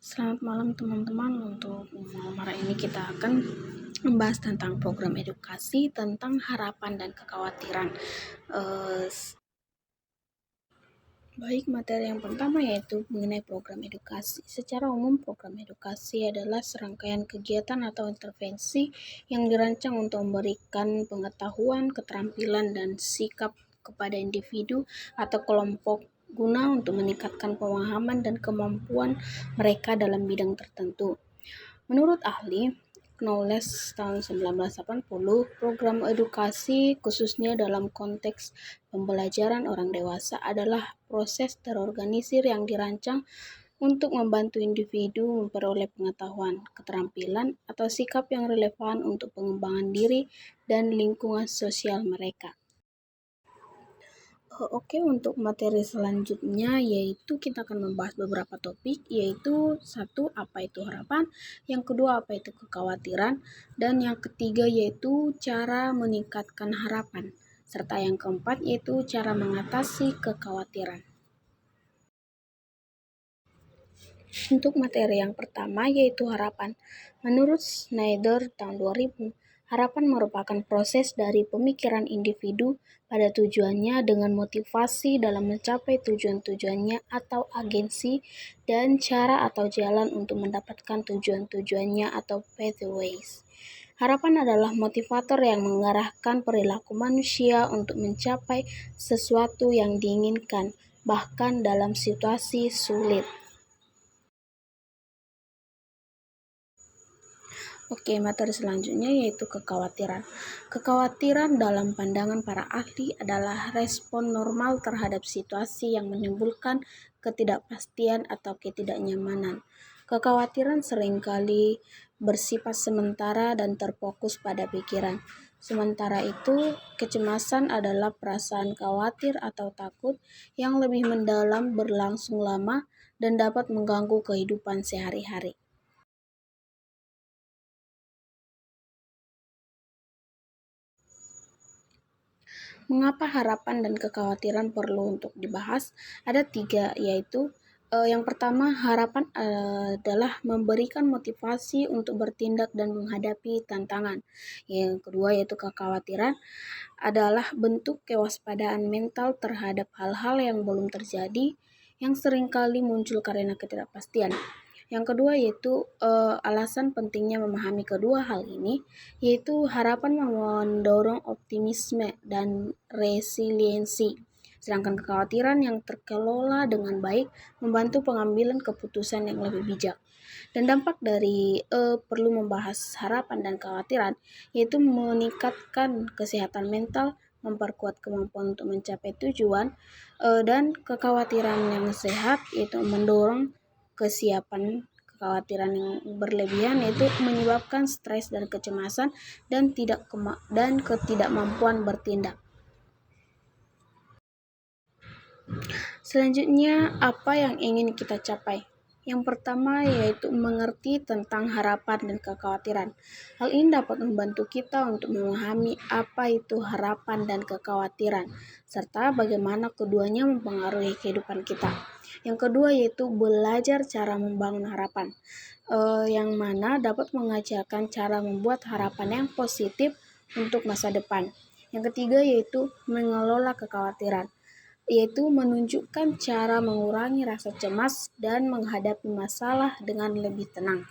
Selamat malam teman-teman. Untuk malam hari ini kita akan membahas tentang program edukasi, tentang harapan dan kekhawatiran. Baik, materi yang pertama yaitu mengenai program edukasi. Secara umum, program edukasi adalah serangkaian kegiatan atau intervensi yang dirancang untuk memberikan pengetahuan, keterampilan, dan sikap kepada individu atau kelompok guna untuk meningkatkan pemahaman dan kemampuan mereka dalam bidang tertentu. Menurut ahli Knowles tahun 1980, program edukasi khususnya dalam konteks pembelajaran orang dewasa adalah proses terorganisir yang dirancang untuk membantu individu memperoleh pengetahuan, keterampilan, atau sikap yang relevan untuk pengembangan diri dan lingkungan sosial mereka. Oke, untuk materi selanjutnya yaitu kita akan membahas beberapa topik, yaitu satu, apa itu harapan, yang kedua, apa itu kekhawatiran, dan yang ketiga yaitu cara meningkatkan harapan, serta yang keempat yaitu cara mengatasi kekhawatiran. Untuk materi yang pertama yaitu harapan. Menurut Schneider tahun 2000, harapan merupakan proses dari pemikiran individu pada tujuannya dengan motivasi dalam mencapai tujuan-tujuannya atau agensi dan cara atau jalan untuk mendapatkan tujuan-tujuannya atau pathways. Harapan adalah motivator yang mengarahkan perilaku manusia untuk mencapai sesuatu yang diinginkan, bahkan dalam situasi sulit. Oke, materi selanjutnya yaitu kekhawatiran. Kekhawatiran dalam pandangan para ahli adalah respon normal terhadap situasi yang menimbulkan ketidakpastian atau ketidaknyamanan. Kekhawatiran seringkali bersifat sementara dan terfokus pada pikiran. Sementara itu, kecemasan adalah perasaan khawatir atau takut yang lebih mendalam, berlangsung lama, dan dapat mengganggu kehidupan sehari-hari. Mengapa harapan dan kekhawatiran perlu untuk dibahas? Ada 3, yaitu yang pertama, harapan adalah memberikan motivasi untuk bertindak dan menghadapi tantangan. Yang kedua yaitu kekhawatiran adalah bentuk kewaspadaan mental terhadap hal-hal yang belum terjadi yang seringkali muncul karena ketidakpastian. Yang kedua yaitu alasan pentingnya memahami kedua hal ini, yaitu harapan mendorong optimisme dan resiliensi, sedangkan kekhawatiran yang terkelola dengan baik membantu pengambilan keputusan yang lebih bijak. Dan dampak dari perlu membahas harapan dan kekhawatiran yaitu meningkatkan kesehatan mental, memperkuat kemampuan untuk mencapai tujuan, dan kekhawatiran yang sehat yaitu mendorong kesiapan. Kekhawatiran yang berlebihan yaitu menyebabkan stres dan kecemasan dan ketidakmampuan bertindak. Selanjutnya, apa yang ingin kita capai? Yang pertama yaitu mengerti tentang harapan dan kekhawatiran. Hal ini dapat membantu kita untuk memahami apa itu harapan dan kekhawatiran, serta bagaimana keduanya mempengaruhi kehidupan kita. Yang kedua yaitu belajar cara membangun harapan, yang mana dapat mengajarkan cara membuat harapan yang positif untuk masa depan. Yang ketiga yaitu mengelola kekhawatiran, yaitu menunjukkan cara mengurangi rasa cemas dan menghadapi masalah dengan lebih tenang.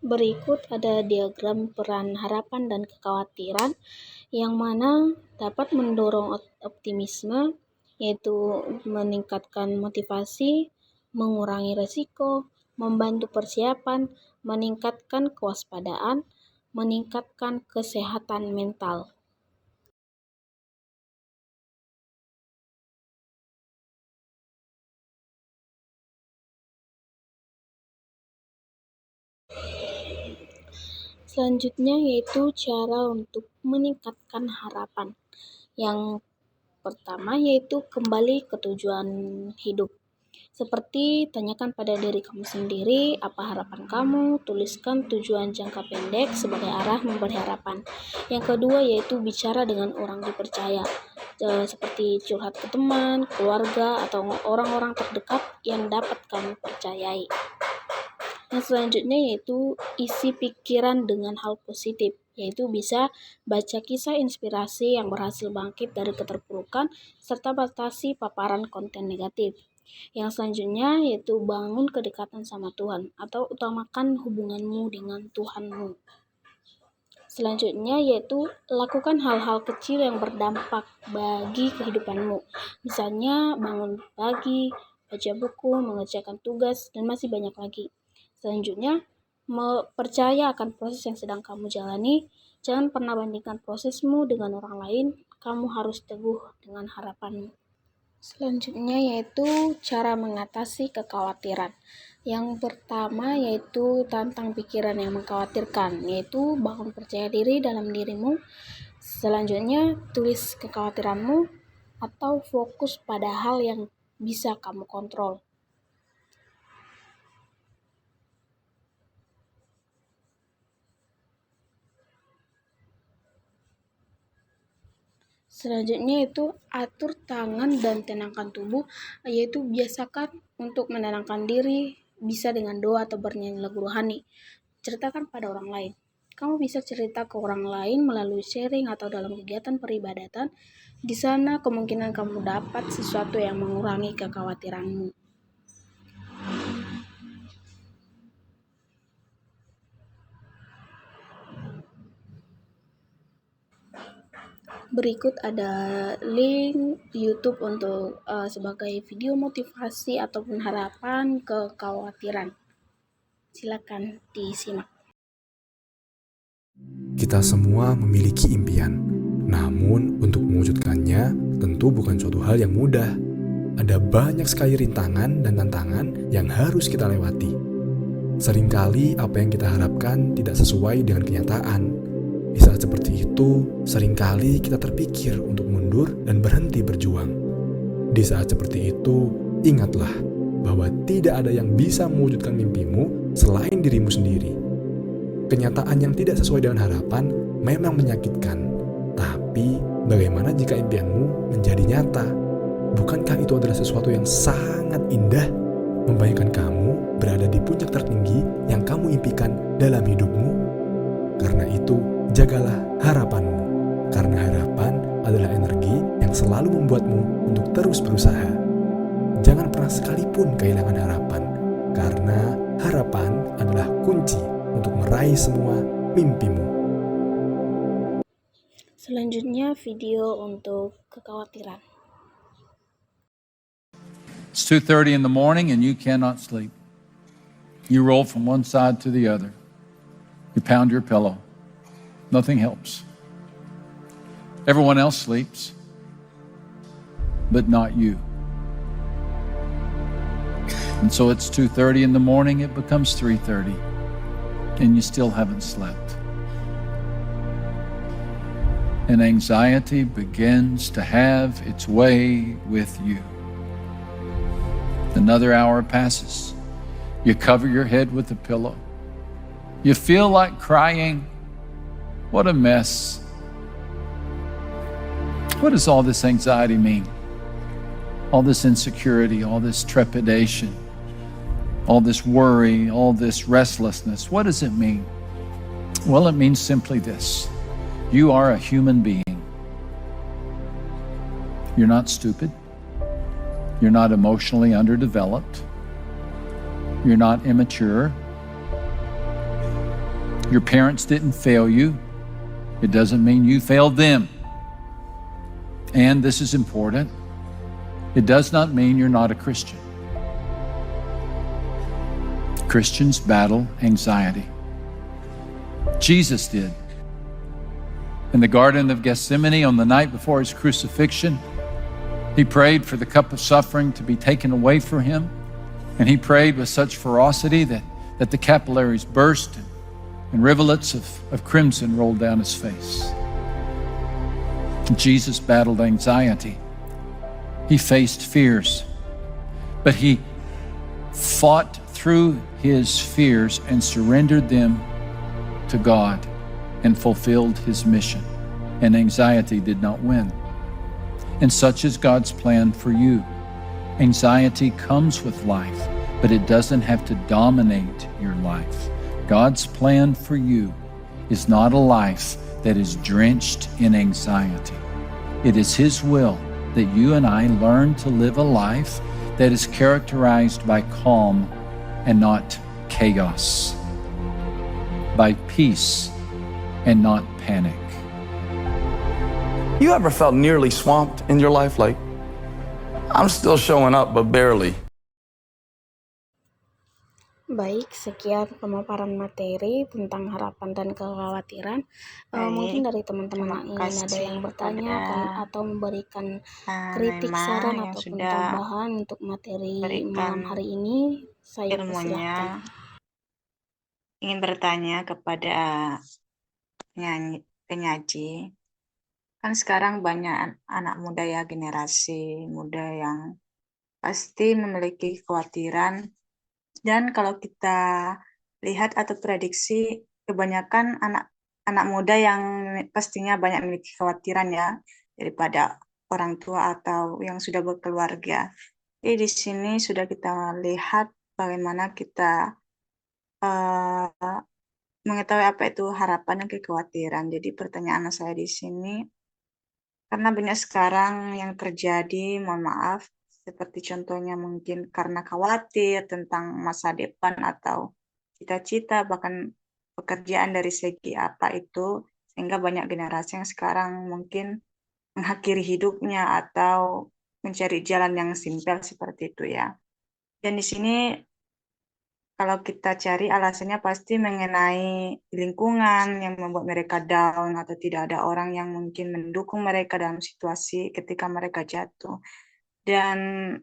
Berikut ada diagram peran harapan dan kekhawatiran yang mana dapat mendorong optimisme, yaitu meningkatkan motivasi, mengurangi risiko, membantu persiapan, meningkatkan kewaspadaan, meningkatkan kesehatan mental. Selanjutnya yaitu cara untuk meningkatkan harapan. Yang pertama yaitu kembali ke tujuan hidup. Seperti tanyakan pada diri kamu sendiri, apa harapan kamu, tuliskan tujuan jangka pendek sebagai arah memberi harapan. Yang kedua yaitu bicara dengan orang dipercaya, seperti curhat ke teman, keluarga, atau orang-orang terdekat yang dapat kamu percayai. Yang selanjutnya yaitu isi pikiran dengan hal positif, yaitu bisa baca kisah inspirasi yang berhasil bangkit dari keterpurukan, serta batasi paparan konten negatif. Yang selanjutnya yaitu bangun kedekatan sama Tuhan atau utamakan hubunganmu dengan Tuhanmu. Selanjutnya yaitu lakukan hal-hal kecil yang berdampak bagi kehidupanmu. Misalnya bangun pagi, baca buku, mengerjakan tugas, dan masih banyak lagi. Selanjutnya, percaya akan proses yang sedang kamu jalani. Jangan pernah bandingkan prosesmu dengan orang lain. Kamu harus teguh dengan harapanmu. Selanjutnya yaitu cara mengatasi kekhawatiran. Yang pertama yaitu tantang pikiran yang mengkhawatirkan, yaitu bangun percaya diri dalam dirimu. Selanjutnya tulis kekhawatiranmu atau fokus pada hal yang bisa kamu kontrol. Selanjutnya itu atur tangan dan tenangkan tubuh, yaitu biasakan untuk menenangkan diri bisa dengan doa atau bernyanyi lagu rohani. Ceritakan pada orang lain. Kamu bisa cerita ke orang lain melalui sharing atau dalam kegiatan peribadatan. Di sana kemungkinan kamu dapat sesuatu yang mengurangi kekhawatiranmu. Berikut ada link YouTube untuk sebagai video motivasi ataupun harapan kekhawatiran. Silakan disimak. Kita semua memiliki impian, namun untuk mewujudkannya tentu bukan suatu hal yang mudah. Ada banyak sekali rintangan dan tantangan yang harus kita lewati. Seringkali apa yang kita harapkan tidak sesuai dengan kenyataan. Di saat seperti itu, seringkali kita terpikir untuk mundur dan berhenti berjuang. Di saat seperti itu, ingatlah bahwa tidak ada yang bisa mewujudkan mimpimu selain dirimu sendiri. Kenyataan yang tidak sesuai dengan harapan memang menyakitkan, tapi bagaimana jika impianmu menjadi nyata? Bukankah itu adalah sesuatu yang sangat indah? Membayangkan kamu berada di puncak tertinggi yang kamu impikan dalam hidupmu. Karena itu, jagalah harapanmu. Karena harapan adalah energi yang selalu membuatmu untuk terus berusaha. Jangan pernah sekalipun kehilangan harapan, karena harapan adalah kunci untuk meraih semua mimpimu. Selanjutnya video untuk kekhawatiran. It's 2:30 in the morning and you cannot sleep. You roll from one side to the other. You pound your pillow. Nothing helps. Everyone else sleeps, but not you. And so it's 2:30 in the morning, it becomes 3:30, and you still haven't slept. And anxiety begins to have its way with you. Another hour passes. You cover your head with a pillow. You feel like crying. What a mess. What does all this anxiety mean? All this insecurity, all this trepidation, all this worry, all this restlessness. What does it mean? Well, it means simply this. You are a human being. You're not stupid. You're not emotionally underdeveloped. You're not immature. Your parents didn't fail you. It doesn't mean you failed them. And this is important. It does not mean you're not a Christian. Christians battle anxiety. Jesus did. In the Garden of Gethsemane on the night before his crucifixion, he prayed for the cup of suffering to be taken away from him. And he prayed with such ferocity that the capillaries burst and rivulets of crimson rolled down his face. Jesus battled anxiety. He faced fears, but he fought through his fears and surrendered them to God and fulfilled his mission. And anxiety did not win. And such is God's plan for you. Anxiety comes with life. but it doesn't have to dominate your life. God's plan for you is not a life that is drenched in anxiety. It is His will that you and I learn to live a life that is characterized by calm and not chaos, by peace and not panic. You ever felt nearly swamped in your life? Like, I'm still showing up, but barely. Baik, sekian pemaparan materi tentang harapan dan kekhawatiran. Mungkin Baik, dari teman-teman terima yang ingin ada kasih yang bertanya kepada atau memberikan kritik, Naima saran, yang ataupun sudah tambahan untuk materi berikan malam hari ini, saya ilmunya. persilahkan. Ingin bertanya kepada penyaji. Kan sekarang banyak anak muda ya, generasi muda yang pasti memiliki kekhawatiran. Dan kalau kita lihat atau prediksi, kebanyakan anak muda yang pastinya banyak memiliki kekhawatiran ya, daripada orang tua atau yang sudah berkeluarga. Jadi di sini sudah kita lihat bagaimana kita mengetahui apa itu harapan dan kekhawatiran. Jadi pertanyaan saya di sini, karena banyak sekarang yang terjadi, mohon maaf, seperti contohnya mungkin karena khawatir tentang masa depan atau cita-cita, bahkan pekerjaan dari segi apa itu, sehingga banyak generasi yang sekarang mungkin mengakhiri hidupnya atau mencari jalan yang simpel seperti itu ya. Dan di sini kalau kita cari alasannya pasti mengenai lingkungan yang membuat mereka down atau tidak ada orang yang mungkin mendukung mereka dalam situasi ketika mereka jatuh. Dan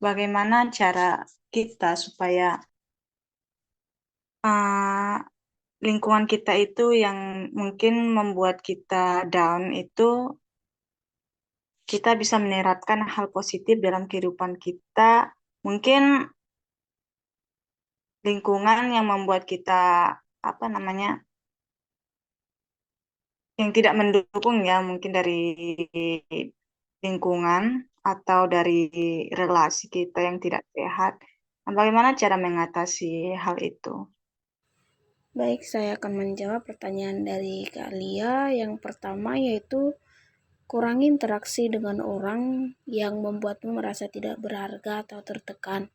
bagaimana cara kita supaya lingkungan kita itu yang mungkin membuat kita down itu kita bisa menerapkan hal positif dalam kehidupan kita. Mungkin lingkungan yang membuat kita yang tidak mendukung ya, mungkin dari lingkungan atau dari relasi kita yang tidak sehat. Bagaimana cara mengatasi hal itu? Baik, saya akan menjawab pertanyaan dari Kak Lia. Yang pertama yaitu kurangi interaksi dengan orang yang membuatmu merasa tidak berharga atau tertekan.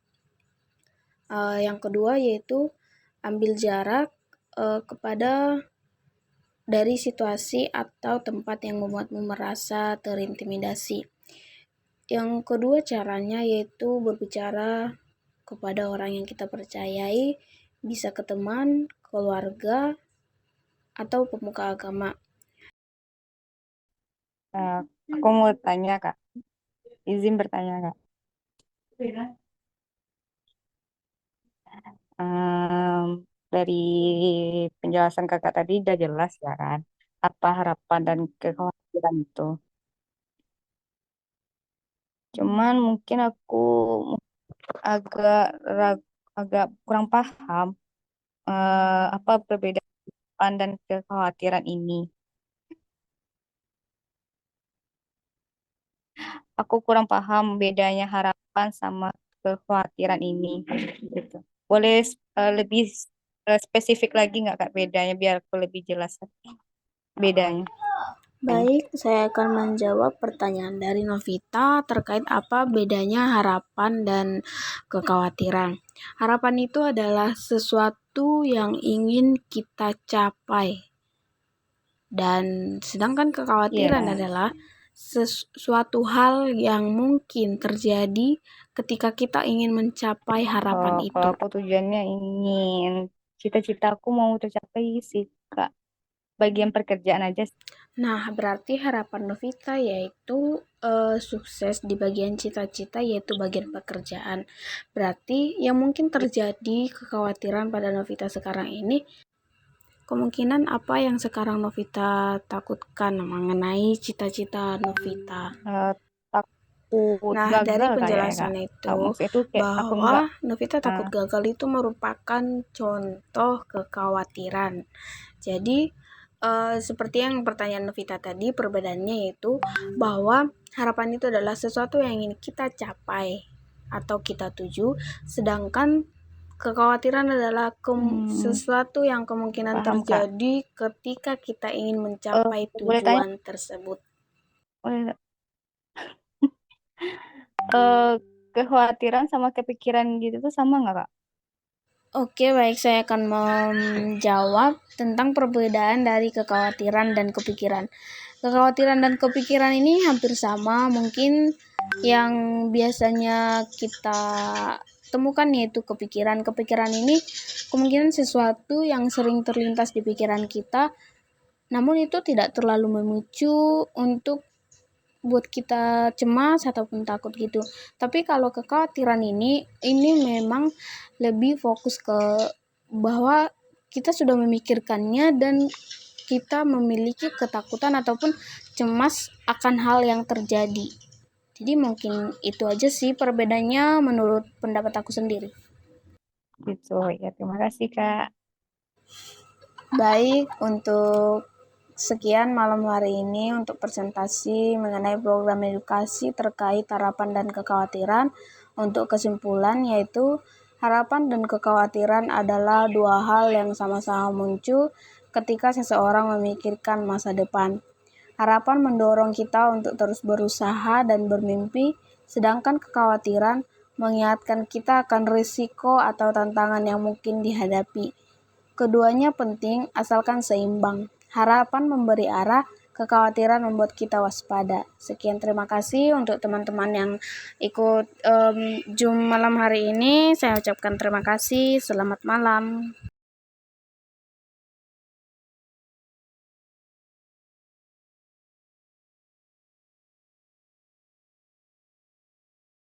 Yang kedua yaitu ambil jarak dari situasi atau tempat yang membuatmu merasa terintimidasi. Yang kedua caranya yaitu berbicara kepada orang yang kita percayai, bisa ke teman, keluarga, atau pemuka agama. Aku mau tanya, Kak. Izin bertanya, Kak. Dari penjelasan Kakak tadi udah jelas ya kan, apa harapan dan kekhawatiran itu. Cuman mungkin aku agak kurang paham apa perbedaan harapan dan kekhawatiran ini. Aku kurang paham bedanya harapan sama kekhawatiran ini. Gitu. Boleh lebih spesifik lagi nggak Kak bedanya biar aku lebih jelas bedanya. Baik, saya akan menjawab pertanyaan dari Novita terkait apa bedanya harapan dan kekhawatiran. Harapan itu adalah sesuatu yang ingin kita capai. Dan sedangkan kekhawatiran adalah sesuatu hal yang mungkin terjadi ketika kita ingin mencapai harapan itu. Kalau aku tujuannya ingin cita-cita aku mau tercapai sih Kak. Bagian pekerjaan aja. Nah, berarti harapan Novita yaitu sukses di bagian cita-cita yaitu bagian pekerjaan. Berarti yang mungkin terjadi kekhawatiran pada Novita sekarang ini kemungkinan apa yang sekarang Novita takutkan mengenai cita-cita Novita? Nah, dari penjelasan itu bahwa Novita takut gagal itu merupakan contoh kekhawatiran. Jadi seperti yang pertanyaan Novita tadi, perbedaannya yaitu bahwa harapan itu adalah sesuatu yang ingin kita capai atau kita tuju, sedangkan kekhawatiran adalah sesuatu yang kemungkinan Paham, Kak. terjadi ketika kita ingin mencapai Boleh tanya? tujuan tersebut. Boleh nggak? Kekhawatiran sama kepikiran gitu tuh sama nggak, Kak? Oke, baik, saya akan menjawab tentang perbedaan dari kekhawatiran dan kepikiran. Kekhawatiran dan kepikiran ini hampir sama, mungkin yang biasanya kita temukan yaitu kepikiran. Kepikiran ini kemungkinan sesuatu yang sering terlintas di pikiran kita, namun itu tidak terlalu memicu untuk buat kita cemas ataupun takut gitu. Tapi kalau kekhawatiran ini memang lebih fokus ke bahwa kita sudah memikirkannya dan kita memiliki ketakutan ataupun cemas akan hal yang terjadi. Jadi mungkin itu aja sih perbedaannya menurut pendapat aku sendiri. Gitu ya, terima kasih, Kak. Baik, untuk sekian malam hari ini untuk presentasi mengenai program edukasi terkait harapan dan kekhawatiran. Untuk kesimpulan yaitu harapan dan kekhawatiran adalah dua hal yang sama-sama muncul ketika seseorang memikirkan masa depan. Harapan mendorong kita untuk terus berusaha dan bermimpi, sedangkan kekhawatiran mengingatkan kita akan risiko atau tantangan yang mungkin dihadapi. Keduanya penting asalkan seimbang. Harapan memberi arah, kekhawatiran membuat kita waspada. Sekian, terima kasih untuk teman-teman yang ikut Zoom malam hari ini. Saya ucapkan terima kasih. Selamat malam.